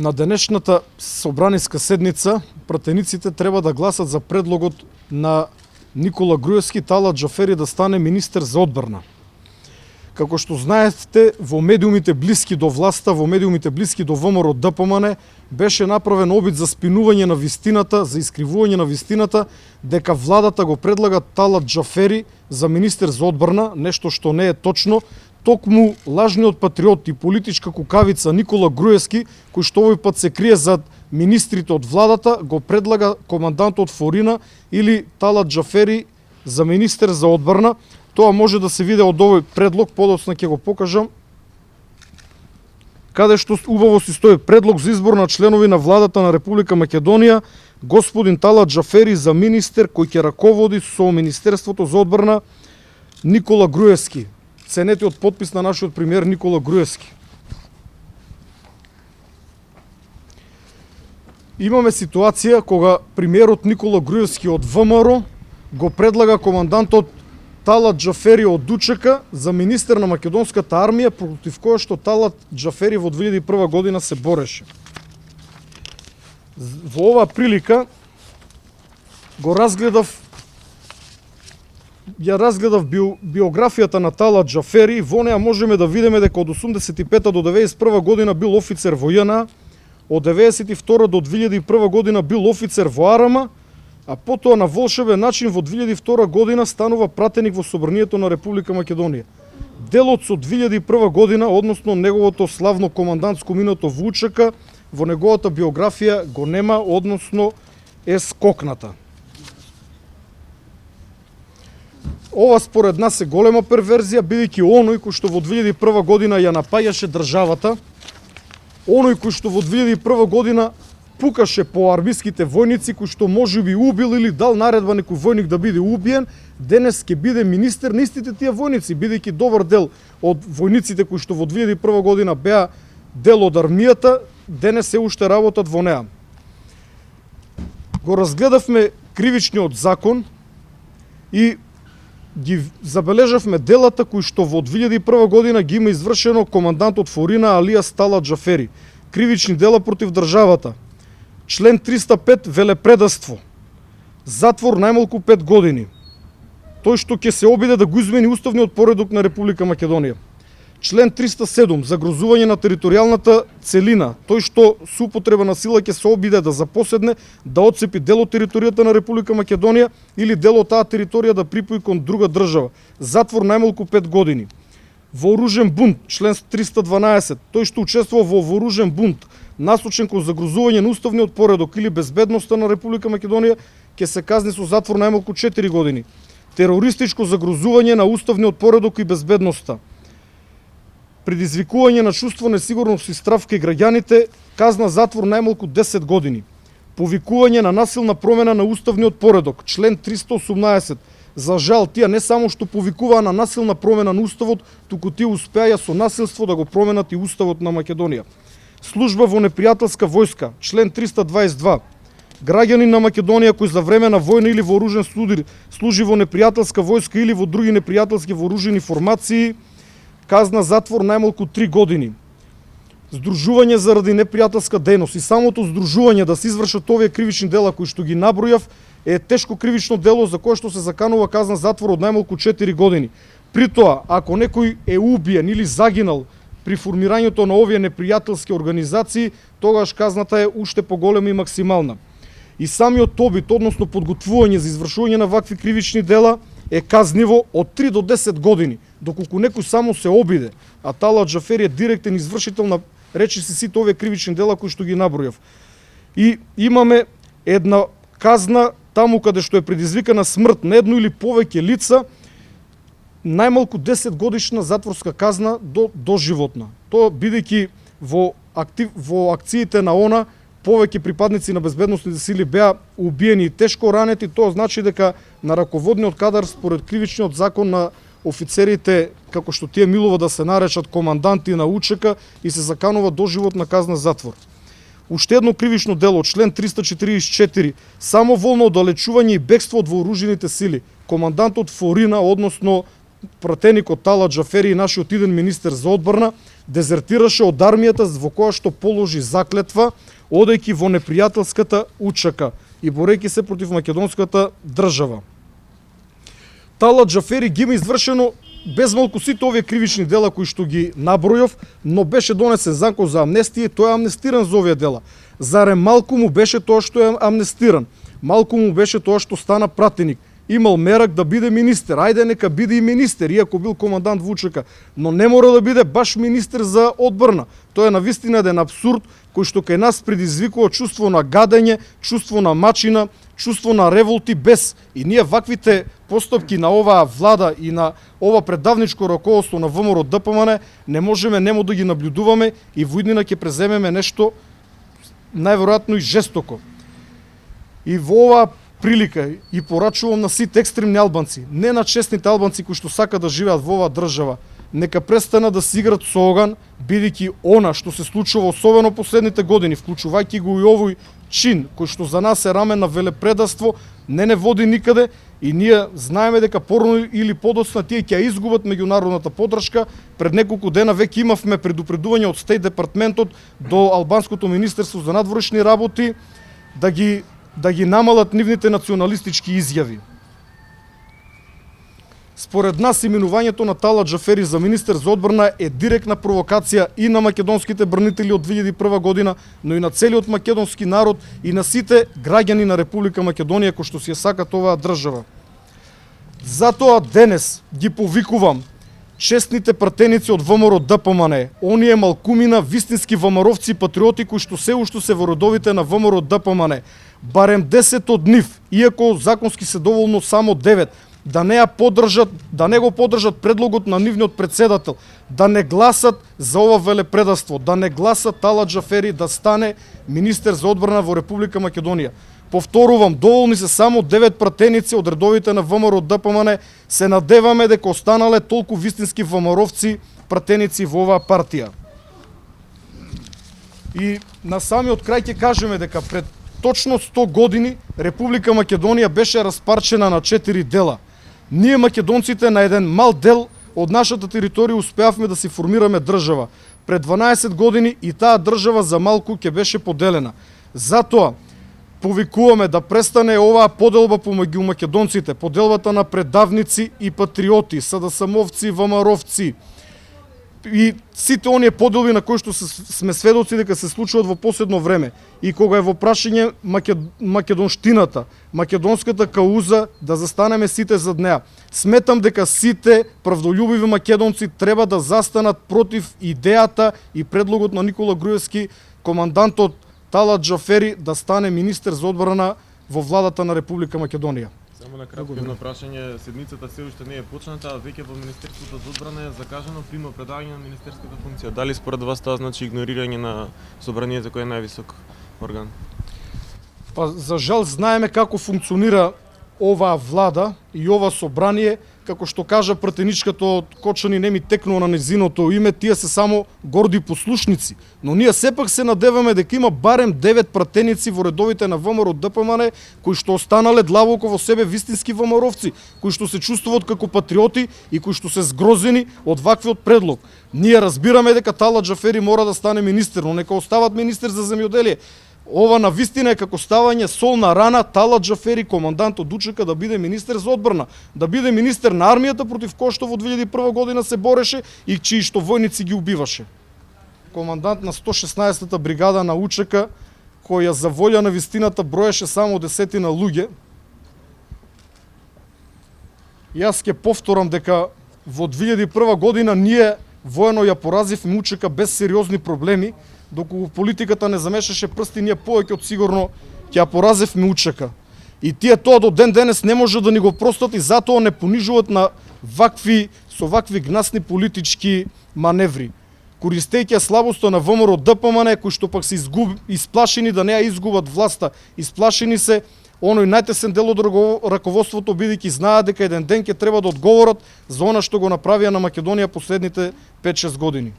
На денешната собраниска седница пратениците треба да гласат за предлогот на Никола Груевски Талат Џафери да стане министер за одбрана. Како што знаете, во медиумите блиски до власта, во медиумите блиски до ВМРО ДПМН, беше направен обид за спинување на вистината, за искривување на вистината, дека владата го предлага Талат Џафери за министер за одбрана, нешто што не е точно. Токму лажниот патриот и политичка кукавица Никола Груевски, кој што овој пат се крие зад министрите од владата, го предлага командантот Форина или Талат Џафери за министер за одбрана. Тоа може да се види од овој предлог, подоцна ќе го покажам, каде што убаво си стои предлог за избор на членови на владата на Република Македонија, господин Талат Џафери за министер кој ќе раководи со Министерството за одбрана Никола Груевски. Ценетиот подпис на нашиот премиер Никола Груевски. Имаме ситуација кога премиерот Никола Груевски од ВМРО го предлага командантот Талат Џафери од ДУЧК за министер на македонската армија, против која што Талат Џафери во 2001 година се бореше. Во оваа прилика ја разгледав биографијата на Талат Џафери. Во неа можеме да видиме дека од 85 до 91 година бил офицер во ЈНА, од 92 до 2001 година бил офицер во АРМА, а потоа на волшебен начин во 2002 година станува пратеник во Собранието на Република Македонија. Делот со 2001 година, односно неговото славно командантско минато во УЧК, во неговата биографија го нема, односно е скокната. Ова според нас е голема перверзија, бидејќи оној кој што во 2001 година ја напаѓаше државата, оној кој што во 2001 година пукаше по армиските војници, кој што можеби убил или дал наредба некој војник да биде убиен, денес ќе биде министер на истите тие војници, бидејќи добар дел од војниците кои што во 2001 година беа дел од армијата, денес се уште работат во неа. Го разгледавме кривичниот закон и ги забележавме делата кои што во 2001 година ги има извршено командантот Форина алијас Талат Џафери. Кривични дела против државата. Член 305 велепредавство. Затвор најмалку 5 години. Тој што ќе се обиде да го измени уставниот поредок на Република Македонија. Член 307 загрозување на територијалната целина. Тој што со употреба на сила ќе се обиде да запоседне, да отцепи дел од територијата на Република Македонија или дел од таа територија да припои кон друга држава. Затвор најмалку 5 години. Вооружен бунт, член 312. Тој што учествува во вооружен бунт, насочен кон загрозување на уставниот поредок или безбедноста на Република Македонија, ќе се казни со затвор најмалку 4 години. Терористичко загрозување на уставниот поредок и безбедноста. Предизвикување на чувство несигурност и страв кај граѓаните, казна затвор најмалку 10 години. Повикување на насилна промена на уставниот поредок, член 318. За жал, тие не само што повикуваа на насилна промена на уставот, туку тие успеаја со насилство да го променат и уставот на Македонија. Служба во непријателска војска, член 322. Граѓанин на Македонија кој за време на војна или вооружен судир служи во непријателска војска или во други непријателски вооружени формации, казна затвор најмалку 3 години. Здружување заради непријателска дејност и самото здружување да се извршат овие кривични дела кои што ги набројав е тешко кривично дело за кое што се заканува казна затвор од најмалку 4 години. При тоа, ако некој е убиен или загинал при формирањето на овие непријателски организации, тогаш казната е уште поголема и максимална. И самиот обид, односно подготвување за извршување на вакви кривични дела е казниво од 3 до 10 години, доколку некој само се обиде, а Талат Џафери е директен извршител на речиси сите овие кривични дела кои што ги набројав. И имаме една казна таму каде што е предизвикана смрт на едно или повеќе лица, најмалку 10 годишна затворска казна до доживотна. Тоа бидејќи во акциите на ОНА повеќе припадници на безбедносните сили беа убиени и тешко ранети, тоа значи дека на раководниот кадар според кривичниот закон на офицерите, како што тие милува да се наречат команданти на УЧК, и се заканува доживотна казна затвор. Уште едно кривично дело, член 344, самоволно оддалечување и бегство од вооружените сили. Командантот Форина, односно пратеникот Талат Џафери и нашиот иден министер за одбрана, дезертираше од армијата во која што положи заклетва, одејќи во непријателската УЧК и борејќи се против македонската држава. Талат Џафери ги има извршено без малку сите овие кривични дела кои што ги набројов, но беше донесен закон за амнестија и тој е амнестиран за овие дела. Зарем малку му беше тоа што е амнестиран? Малку му беше тоа што стана пратеник. Имал мерак да биде министер, ајде нека биде и министер, иако бил командант во УЧК, но не мора да биде баш министер за одбрана. Тоа е навистина еден абсурд кој што кај нас предизвикува чувство на гадење, чувство на мачина, чувство на револти без. И ние ваквите постапки на оваа влада и на ова предавничко раководство на ВМРО ДПМН не можеме немо да ги наблюдуваме и во иднина ќе преземеме нешто најверојатно и жестоко. И во оваа прилика и порачувам на сите екстремни албанци, не на честните албанци кои што сакаат да живеат во оваа држава, нека престанат да си играат со оган, бидејќи она што се случува особено последните години, вклучувајќи го и овој чин кој што за нас е рамен на велепредавство, не води никаде и ние знаеме дека порано или подоцна тие ќе изгубат меѓународната поддршка. Пред неколку дена веќе имавме предупредување од Стејт департментот до албанското министерство за надворешни работи да ги намалат нивните националистички изјави. Според нас, именувањето на Талат Џафери за министер за одбрана е директна провокација и на македонските бранители од 2001 година, но и на целиот македонски народ и на сите граѓани на Република Македонија кои што си ја сакат оваа држава. Затоа денес ги повикувам честните пратеници од ВМРО ДПМН, оние малкумина, вистински ВМРО-вци, патриоти кои што се уште се во родовите на ВМРО ДПМН, барем 10 од нив, иако законски се доволно само 9, да не го поддржат предлогот на нивниот председател, да не гласат за ова велепредавство, да не гласат Талат Џафери да стане министер за одбрана во Република Македонија. Повторувам, доволни се само 9 пратеници од редовите на ВМРО ДПМН, се надеваме дека останале толку вистински ВМРО-вци пратеници во оваа партија. И на самиот крај ќе кажеме дека пред точно 100 години Република Македонија беше распарчена на 4 дела. Ние македонците на еден мал дел од нашата територија успеавме да си формираме држава. Пред 12 години и таа држава за малку ќе беше поделена. Затоа повикуваме да престане оваа поделба помеѓу македонците, поделбата на предавници и патриоти, СДСМовци, ВМРО-вци и сите оние поделби на кои што сме сведоци дека се случуваат во последно време. И кога е во прашање македонштината, македонската кауза, да застанеме сите зад неа. Сметам дека сите правдолюбиви македонци треба да застанат против идејата и предлогот на Никола Груевски, командантот Талат Џафери да стане министер за одбрана во владата на Република Македонија. Само на кратко едно прашање, седмицата се уште не е почната, а веќе во Министерството за одбрана е закажано прино предавање на министерската функција. Дали според вас тоа значи игнорирање на собранието кој е највисок орган? Па за жал знаеме како функционира оваа влада и ова собрание, како што кажа пратеничката од Кочани не ми текнува на незиното име, тие се само горди послушници. Но ние сепак се надеваме дека има барем 9 пратеници во редовите на ВМРО ДПМН кои што останале длабоко во себе вистински ВМРО-вци, кои што се чувствуваат како патриоти и кои што се згрозени од ваквиот предлог. Ние разбираме дека Талат Џафери мора да стане министер, но нека остават министер за земјоделие. Ова навистина е како ставање сол на рана Талат Џафери, командант од УЧК, да биде министер за одбрана, да биде министер на армијата против кој што во 2001 година се бореше и чии што војници ги убиваше. Командант на 116-та бригада на УЧК, која за волја на вистината броеше само десетина луѓе. Јас ќе повторам дека во 2001 година ние воено ја поразивме УЧК без сериозни проблеми, доколку политиката не замешаше прсти, ние повеќе од сигурно ќе ја поразевме УЧК. И тие тоа до ден денес не може да ни го простат и затоа не понижуваат со вакви гнасни политички маневри. Користејќи слабоста на ВМРО ДПМН, кои што пак се исплашени да не ја изгубат власта, исплашени се оној најтесен дел од раководството, бидејќи знаат дека еден ден ќе треба да одговорат за она што го направија на Македонија последните 5-6 години.